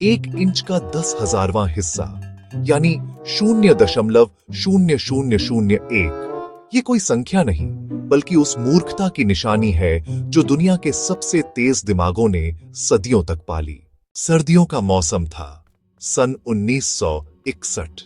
1 inch का 10,000वां हिस्सा यानी 0.0001। ये कोई संख्या नहीं बल्कि उस मूर्खता की निशानी है जो दुनिया के सबसे तेज दिमागों ने सदियों तक पाली। सर्दियों का मौसम था। सन 1961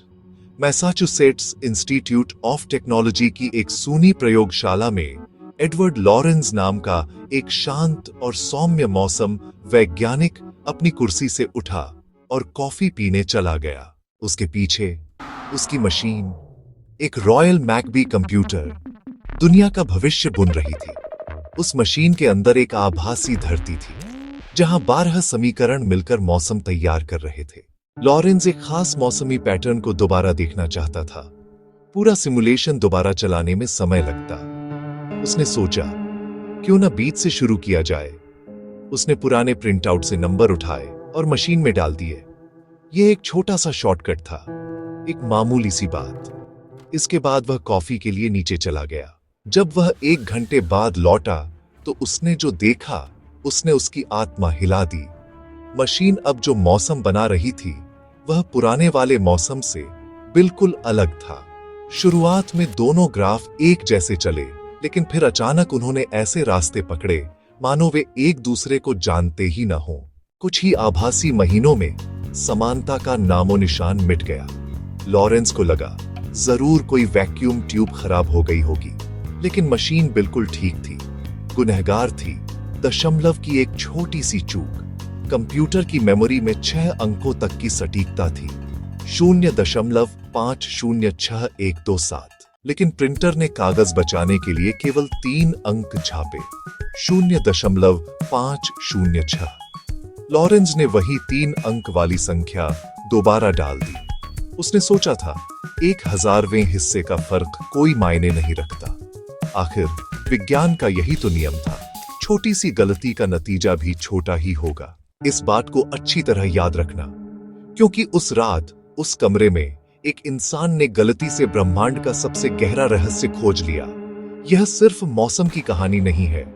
मैसाचुसेट्स इंस्टीट्यूट ऑफ टेक्नोलॉजी की एक सूनी प्रयोगशाला में एडवर्ड लॉरेंज नाम का एक शांत और सौम्य मौसम वैज्ञानिक अपनी कुर्सी से उठा और कॉफी पीने चला गया। उसके पीछे उसकी मशीन, एक रॉयल मैकबी कंप्यूटर, दुनिया का भविष्य बुन रही थी। उस मशीन के अंदर एक आभासी धरती थी जहां 12 समीकरण मिलकर मौसम तैयार कर रहे थे। लॉरेंज एक खास मौसमी पैटर्न को दोबारा देखना चाहता था। पूरा सिमुलेशन दोबारा चलाने में समय लगता। उसने सोचा, क्यों ना बीच से शुरू किया जाए। उसने पुराने प्रिंटआउट से नंबर उठाए और मशीन में डाल दिए। यह एक छोटा सा शॉर्टकट था, एक मामूली सी बात। इसके बाद वह कॉफी के लिए नीचे चला गया। जब वह 1 घंटे बाद लौटा तो उसने जो देखा उसने उसकी आत्मा हिला दी। मशीन अब जो मौसम बना रही थी वह पुराने वाले मौसम से बिल्कुल अलग था। शुरुआत में दोनों ग्राफ एक जैसे चले, लेकिन फिर अचानक उन्होंने ऐसे रास्ते पकड़े मानो वे एक दूसरे को जानते ही न हो। कुछ ही आभासी महीनों में समानता का नामो निशान मिट गया। लॉरेंस को लगा जरूर कोई वैक्यूम ट्यूब खराब हो गई होगी, लेकिन मशीन बिल्कुल ठीक थी। गुनहगार थी दशमलव की एक छोटी सी चूक। कंप्यूटर की मेमोरी में 6 अंकों तक की सटीकता थी, 0.506127। लेकिन प्रिंटर ने कागज बचाने के लिए केवल 3 अंक छापे, 0.506। लॉरेंज ने वही 3 अंक वाली संख्या दोबारा डाल दी। उसने सोचा था 1000वें हिस्से का फर्क कोई मायने नहीं रखता। आखिर विज्ञान का यही तो नियम था, छोटी सी गलती का नतीजा भी छोटा ही होगा। इस बात को अच्छी तरह याद रखना, क्योंकि उस रात उस कमरे में एक इंसान ने गलती से ब्रह्मांड का सबसे गहरा रहस्य खोज लिया। यह सिर्फ मौसम की कहानी नहीं है,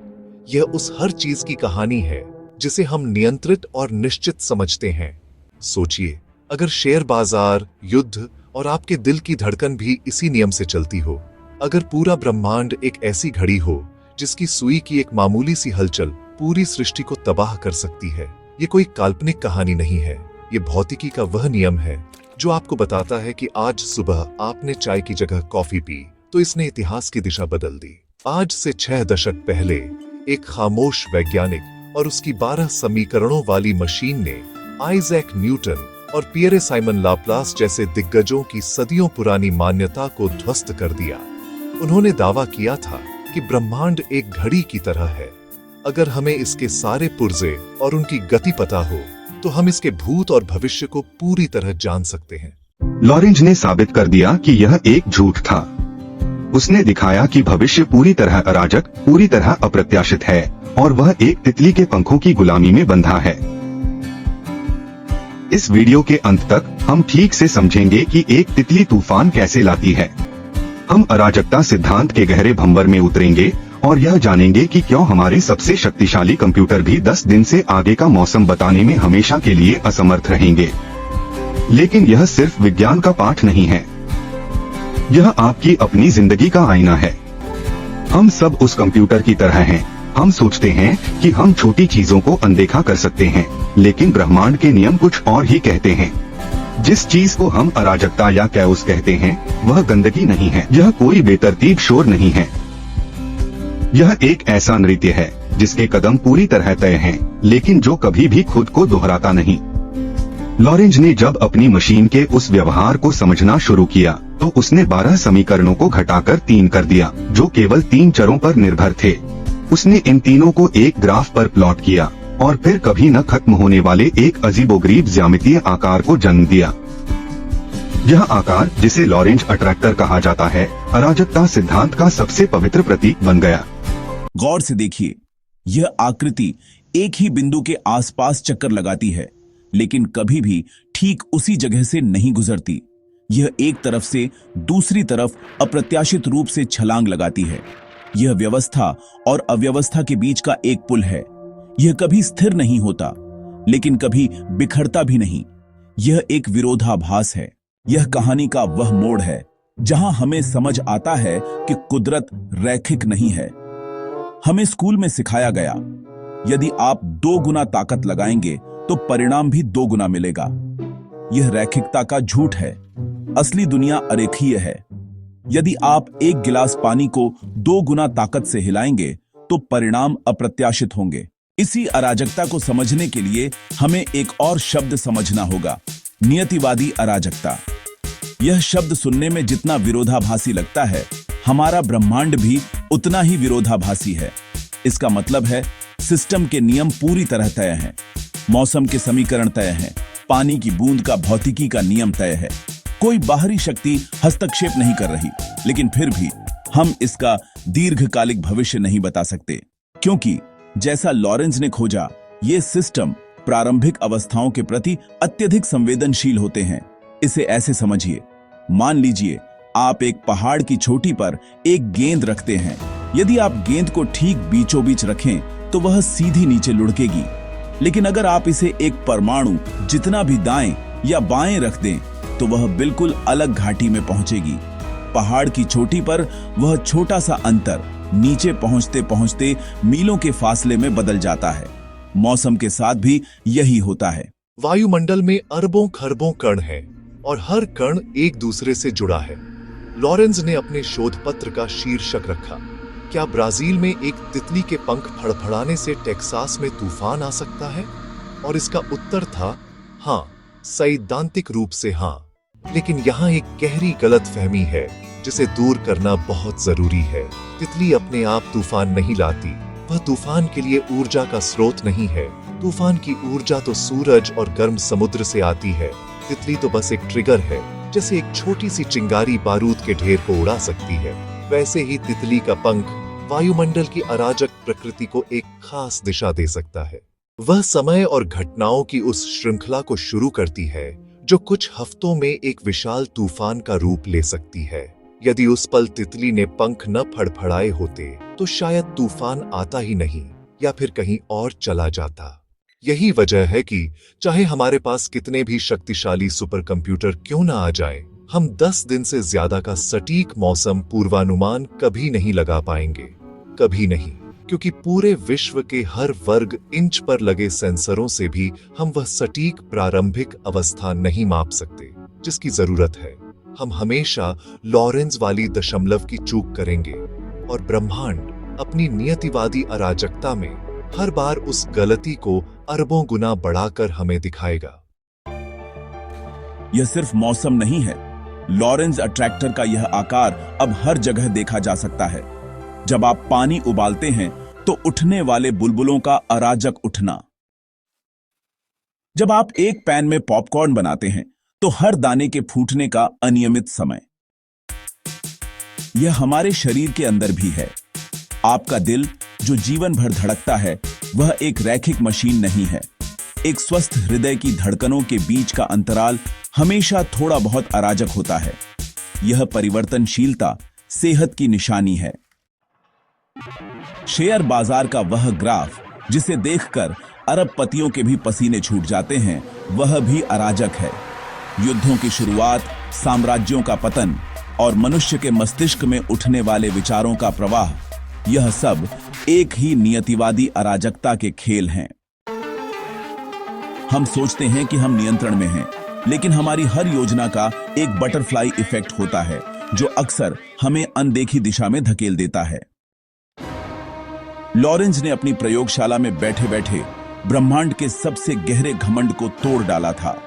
यह उस हर चीज की कहानी है जिसे हम नियंत्रित और निश्चित समझते हैं। सोचिए, अगर शेयर बाजार, युद्ध और आपके दिल की धड़कन भी इसी नियम से चलती हो, अगर पूरा ब्रह्मांड एक ऐसी घड़ी हो जिसकी सुई की एक मामूली सी हलचल पूरी सृष्टि को तबाह कर सकती है। ये कोई काल्पनिक कहानी नहीं है, ये भौतिकी का वह नियम है जो आपको बताता है कि आज सुबह आपने चाय की जगह कॉफी पी तो इसने इतिहास की दिशा बदल दी। आज से 6 दशक पहले एक खामोश वैज्ञानिक और उसकी 12 समीकरणों वाली मशीन ने आइजैक न्यूटन और पियरे साइमन लाप्लास जैसे दिग्गजों की सदियों पुरानी मान्यता को ध्वस्त कर दिया। उन्होंने दावा किया था कि ब्रह्मांड एक घड़ी की तरह है। अगर हमें इसके सारे पुर्जे और उनकी गति पता हो तो हम इसके भूत और भविष्य को पूरी तरह जान सकते हैं। लॉरेंज ने साबित कर दिया कि यह एक झूठ था। उसने दिखाया कि भविष्य पूरी तरह अराजक, पूरी तरह अप्रत्याशित है और वह एक तितली के पंखों की गुलामी में बंधा है। इस वीडियो के अंत तक हम ठीक से समझेंगे कि एक तितली तूफान कैसे लाती है। हम अराजकता सिद्धांत के गहरे भंवर में उतरेंगे और यह जानेंगे कि क्यों हमारे सबसे शक्तिशाली कंप्यूटर भी 10 दिन से आगे का मौसम बताने में हमेशा के लिए असमर्थ रहेंगे। लेकिन यह सिर्फ विज्ञान का पाठ नहीं है, यह आपकी अपनी जिंदगी का आईना है। हम सब उस कंप्यूटर की तरह हैं। हम सोचते हैं कि हम छोटी चीजों को अनदेखा कर सकते हैं, लेकिन ब्रह्मांड के नियम कुछ और ही कहते हैं। जिस चीज को हम अराजकता या कैओस कहते हैं वह गंदगी नहीं है, यह कोई बेतरतीब शोर नहीं है। यह एक ऐसा नृत्य है जिसके कदम पूरी तरह तय हैं, लेकिन जो कभी भी खुद को दोहराता नहीं। लॉरेंज ने जब अपनी मशीन के उस व्यवहार को समझना शुरू किया तो उसने 12 समीकरणों को घटाकर 3 कर दिया, जो केवल 3 चरों पर निर्भर थे। उसने इन तीनों को एक ग्राफ पर प्लॉट किया और फिर कभी न खत्म होने वाले एक अजीबोगरीब ज्यामितीय आकार को जन्म दिया। यह आकार, जिसे लॉरेंज अट्रैक्टर कहा जाता है, अराजकता सिद्धांत का सबसे पवित्र प्रतीक बन गया। गौर से देखिए, यह आकृति एक ही बिंदु के आसपास चक्कर लगाती है, लेकिन कभी भी ठीक उसी जगह से नहीं गुजरती। यह एक तरफ से दूसरी तरफ अप्रत्याशित रूप से छलांग लगाती है। यह व्यवस्था और अव्यवस्था के बीच का एक पुल है। यह कभी स्थिर नहीं होता, लेकिन कभी बिखरता भी नहीं। यह एक विरोधाभास है। यह कहानी का वह मोड़ है जहां हमें समझ आता है कि कुदरत रैखिक नहीं है। हमें स्कूल में सिखाया गया, यदि आप 2 गुना ताकत लगाएंगे तो परिणाम भी 2 गुना मिलेगा। यह रैखिकता का झूठ है। असली दुनिया अरेखीय है। यदि आप 1 गिलास पानी को 2 गुना ताकत से हिलाएंगे तो परिणाम अप्रत्याशित होंगे। इसी अराजकता को समझने के लिए हमें एक और शब्द समझना होगा, नियतिवादी अराजकता। यह शब्द सुनने में जितना विरोधाभासी लगता है, हमारा ब्रह्मांड भी उतना ही विरोधाभासी है। इसका मतलब है सिस्टम के नियम पूरी तरह तय हैं, मौसम के समीकरण तय हैं, पानी की बूंद का भौतिकी का नियम तय है। कोई बाहरी शक्ति हस्तक्षेप नहीं कर रही, लेकिन फिर भी हम इसका दीर्घकालिक भविष्य नहीं बता सकते, क्योंकि जैसा लॉरेंज ने खोजा, ये सिस्टम प्रारंभिक अवस्थाओं के प्रति अत्यधिक संवेदनशील होते हैं। इसे ऐसे समझिए, मान लीजिए आप एक पहाड़ की चोटी पर एक गेंद रखते हैं। यदि आप गेंद को ठीक बीचों बीच रखें तो वह सीधी नीचे लुढ़केगी, लेकिन अगर आप इसे एक परमाणु जितना भी दाएं या बाएं रख दें तो वह बिल्कुल अलग घाटी में पहुंचेगी। पहाड़ की चोटी पर वह छोटा सा अंतर नीचे पहुंचते पहुंचते मीलों के फासले में बदल जाता है। मौसम के साथ भी यही होता है। वायुमंडल में अरबों खरबों कण हैं और हर कण एक दूसरे से जुड़ा है। लॉरेंज ने अपने शोध पत्र का शीर्षक रखा, क्या ब्राजील में एक तितली के पंख फड़फड़ाने से टेक्सास में तूफान आ सकता है? और इसका उत्तर था हाँ, सैद्धांतिक रूप से हाँ। लेकिन यहाँ एक गहरी गलतफहमी है जिसे दूर करना बहुत जरूरी है। तितली अपने आप तूफान नहीं लाती। वह तूफान के लिए ऊर्जा का स्रोत नहीं है। तूफान की ऊर्जा तो सूरज और गर्म समुद्र से आती है। तितली तो बस एक ट्रिगर है। जैसे एक छोटी सी चिंगारी बारूद के ढेर को उड़ा सकती है, वैसे ही तितली का पंख वायुमंडल की अराजक प्रकृति को एक खास दिशा दे सकता है। वह समय और घटनाओं की उस श्रृंखला को शुरू करती है जो कुछ हफ्तों में एक विशाल तूफान का रूप ले सकती है। यदि उस पल तितली ने पंख न फड़फड़ाए होते तो शायद तूफान आता ही नहीं, या फिर कहीं और चला जाता। यही वजह है कि चाहे हमारे पास कितने भी शक्तिशाली सुपर कंप्यूटर क्यों न आ जाए, हम 10 दिन से ज्यादा का सटीक मौसम पूर्वानुमान कभी नहीं लगा पाएंगे। कभी नहीं, क्योंकि पूरे विश्व के हर वर्ग इंच पर लगे सेंसरों से भी हम वह सटीक प्रारंभिक अवस्था नहीं माप सकते जिसकी जरूरत है। हम हमेशा लॉरेंज वाली दशमलव की चूक करेंगे और ब्रह्मांड अपनी नियतिवादी अराजकता में हर बार उस गलती को अरबों गुना बढ़ाकर हमें दिखाएगा। यह सिर्फ मौसम नहीं है। लॉरेंज अट्रैक्टर का यह आकार अब हर जगह देखा जा सकता है। जब आप पानी उबालते हैं तो उठने वाले बुलबुलों का अराजक उठना। जब आप एक पैन में पॉपकॉर्न बनाते हैं तो हर दाने के फूटने का अनियमित समय। यह हमारे शरीर के अंदर भी है। आपका दिल जो जीवन भर धड़कता है वह एक रैखिक मशीन नहीं है। एक स्वस्थ हृदय की धड़कनों के बीच का अंतराल हमेशा थोड़ा बहुत अराजक होता है। यह परिवर्तनशीलता सेहत की निशानी है। शेयर बाजार का वह ग्राफ जिसे देखकर अरबपतियों के भी पसीने छूट जाते हैं, वह भी अराजक है। युद्धों की शुरुआत, साम्राज्यों का पतन और मनुष्य के मस्तिष्क में उठने वाले विचारों का प्रवाह, यह सब एक ही नियतिवादी अराजकता के खेल हैं। हम सोचते हैं कि हम नियंत्रण में हैं, लेकिन हमारी हर योजना का एक बटरफ्लाई इफेक्ट होता है जो अक्सर हमें अनदेखी दिशा में धकेल देता है। लॉरेंज ने अपनी प्रयोगशाला में बैठे बैठे ब्रह्मांड के सबसे गहरे घमंड को तोड़ डाला था।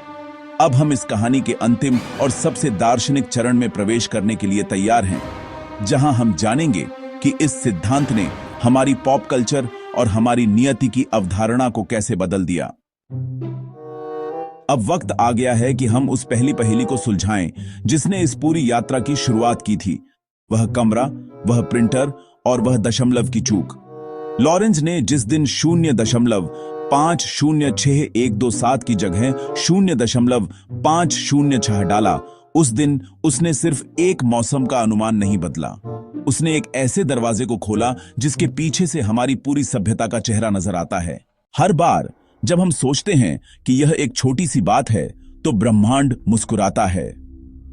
अब हम इस कहानी के अंतिम और सबसे दार्शनिक चरण में प्रवेश करने के लिए तैयार हैं, जहां हम जानेंगे कि इस सिद्धांत ने हमारी पॉप कल्चर और हमारी नियति की अवधारणा को कैसे बदल दिया। अब वक्त आ गया है कि हम उस पहली पहेली को सुलझाएं जिसने इस पूरी यात्रा की शुरुआत की थी। वह कमरा, वह प्रिंटर और वह दशमलव की चूक। लॉरेंज ने जिस दिन 0.50612 की जगह 0.506 डाला, उस दिन उसने सिर्फ एक मौसम का अनुमान नहीं बदला, उसने एक ऐसे दरवाजे को खोला जिसके पीछे से हमारी पूरी सभ्यता का चेहरा नजर आता है। हर बार जब हम सोचते हैं कि यह एक छोटी सी बात है तो ब्रह्मांड मुस्कुराता है।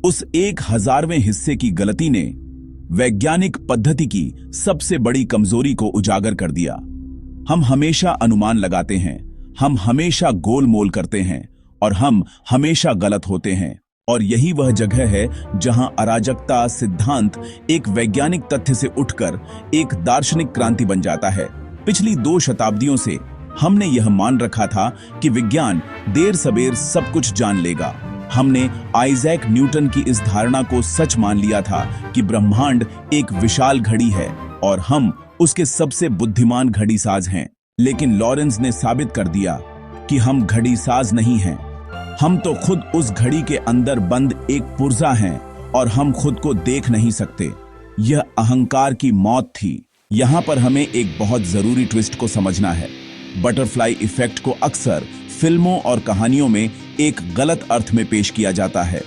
उस 1000वें हिस्से की गलती ने वैज्ञानिक पद्धति की सबसे बड़ी कमजोरी को उजागर कर दिया। हम हमेशा अनुमान लगाते हैं, हम हमेशा गोलमोल करते हैं और हम हमेशा गलत होते हैं। और यही वह जगह है जहां अराजकता सिद्धांत एक वैज्ञानिक तथ्य से उठकर एक दार्शनिक क्रांति बन जाता है। पिछली 2 शताब्दियों से हमने यह मान रखा था कि विज्ञान देर सबेर सब कुछ जान लेगा। हमने आइजैक न्यूटन की इस धारणा को सच मान लिया था कि ब्रह्मांड एक विशाल घड़ी है और हम उसके सबसे बुद्धिमान घड़ीसाज हैं। लेकिन लॉरेंस ने साबित कर दिया कि हम घड़ीसाज नहीं हैं। हम तो खुद उस घड़ी के अंदर बंद एक पुर्जा हैं और हम खुद को देख नहीं सकते। यह अहंकार की मौत थी। यहां पर हमें एक बहुत जरूरी ट्विस्ट को समझना है। बटरफ्लाई इफेक्ट को अक्सर फिल्मों और कहानियों में एक गलत अर्थ में पेश किया जाता है।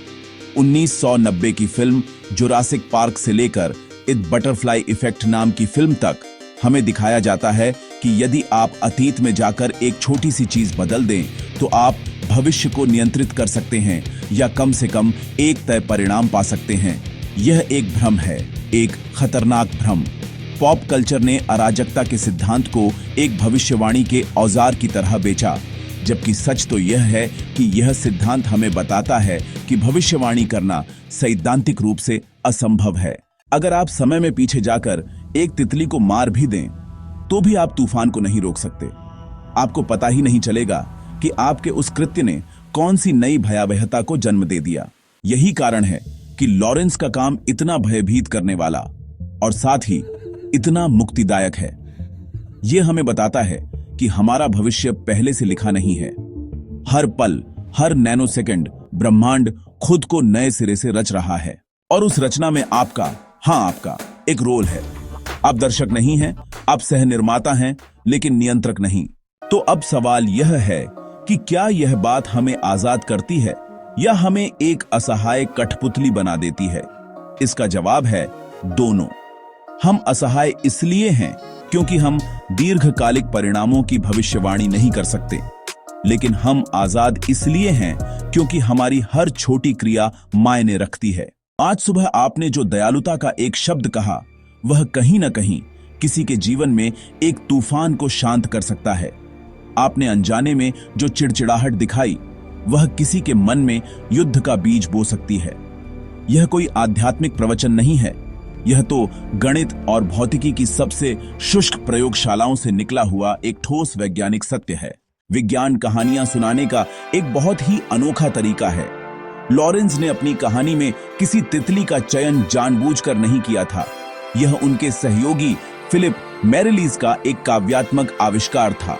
1990 की फिल्म जुरासिक पार्क से लेकर इट बटरफ्लाई इफेक्ट नाम की फिल्म तक हमें दिखाया जाता है कि यदि आप अतीत में जाकर एक छोटी सी चीज बदल दें तो आप भविष्य को नियंत्रित कर सकते हैं या कम से कम एक तय परिणाम पा सकते हैं। यह एक भ्रम है, एक खतरनाक भ्रम। पॉप कल्चर ने अराजकता के सिद्धांत को एक भविष्यवाणी के औजार की तरह बेचा, जबकि सच तो यह है कि यह सिद्धांत हमें बताता है कि भविष्यवाणी करना सैद्धांतिक रूप से असंभव है। अगर आप समय में पीछे जाकर एक तितली को मार भी दें तो भी आप तूफान को नहीं रोक सकते। आपको पता ही नहीं चलेगा कि आपके उस कृत्य ने कौन सी नई भयावहता को जन्म दे दिया। यही कारण है कि लॉरेंस का काम इतना भयभीत करने वाला और साथ ही इतना मुक्तिदायक है। यह हमें बताता है कि हमारा भविष्य पहले से लिखा नहीं है। हर पल, हर नैनोसेकंड ब्रह्मांड खुद को नए सिरे से रच रहा है और उस रचना में आपका एक रोल है। आप दर्शक नहीं हैं, आप सह निर्माता हैं, लेकिन नियंत्रक नहीं। तो अब सवाल यह है कि क्या यह बात हमें आजाद करती है या हमें एक असहाय कठपुतली बना देती है? इसका जवाब है दोनों। हम असहाय इसलिए हैं क्योंकि हम दीर्घकालिक परिणामों की भविष्यवाणी नहीं कर सकते, लेकिन हम आजाद इसलिए हैं क्योंकि हमारी हर छोटी क्रिया मायने रखती है। आज सुबह आपने जो दयालुता का एक शब्द कहा, वह कहीं न कहीं किसी के जीवन में एक तूफान को शांत कर सकता है। आपने अनजाने में जो चिड़चिड़ाहट दिखाई, वह किसी के मन में युद्ध का बीज बो सकती है। यह कोई आध्यात्मिक प्रवचन नहीं है, यह तो गणित और भौतिकी की सबसे शुष्क प्रयोगशालाओं से निकला हुआ एक ठोस वैज्ञानिक सत्य है। विज्ञान कहानियां सुनाने का एक बहुत ही अनोखा तरीका है। लॉरेंस ने अपनी कहानी में किसी तितली का चयन जानबूझकर नहीं किया था। यह उनके सहयोगी फिलिप मेरेलिस का एक काव्यात्मक आविष्कार था,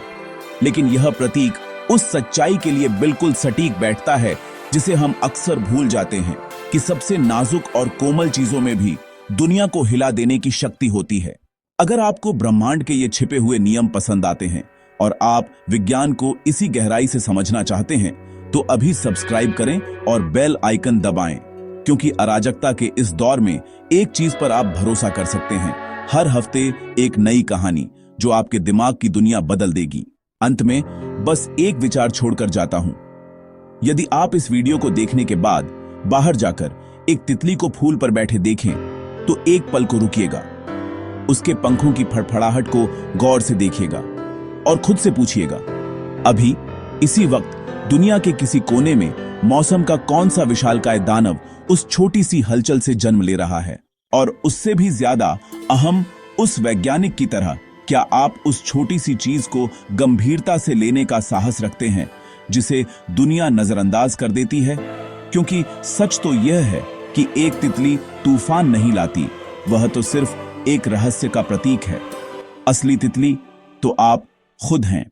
लेकिन यह प्रतीक उस सच्चाई के लिए बिल्कुल सटीक बैठता है जिसे हम अक्सर भूल जाते हैं कि सबसे नाजुक और कोमल चीजों में भी दुनिया को हिला देने की शक्ति होती है। अगर आपको ब्रह्मांड के ये छिपे हुए नियम पसंद आते हैं और आप विज्ञान को इसी गहराई से समझना चाहते हैं, तो अभी सब्सक्राइब करें और बेल आइकन दबाएं, क्योंकि अराजकता के इस दौर में एक चीज पर आप भरोसा कर सकते हैं, हर हफ्ते एक नई कहानी जो आपके दिमाग की दुनिया बदल देगी। अंत में बस एक विचार छोड़कर जाता हूं। यदि आप इस वीडियो को देखने के बाद बाहर जाकर एक तितली को फूल पर बैठे देखें, तो एक पल को रुकिएगा, उसके पंखों की फड़फड़ाहट को गौर से देखिएगा और खुद से पूछिएगा, अभी इसी वक्त दुनिया के किसी कोने में मौसम का कौन सा विशालकाय दानव उस छोटी सी हलचल से जन्म ले रहा है? और उससे भी ज्यादा अहम, उस वैज्ञानिक की तरह क्या आप उस छोटी सी चीज को गंभीरता से लेने का साहस रखते हैं जिसे दुनिया नजरअंदाज कर देती है? क्योंकि सच तो यह है कि एक तितली तूफान नहीं लाती, वह तो सिर्फ एक रहस्य का प्रतीक है। असली तितली तो आप खुद हैं।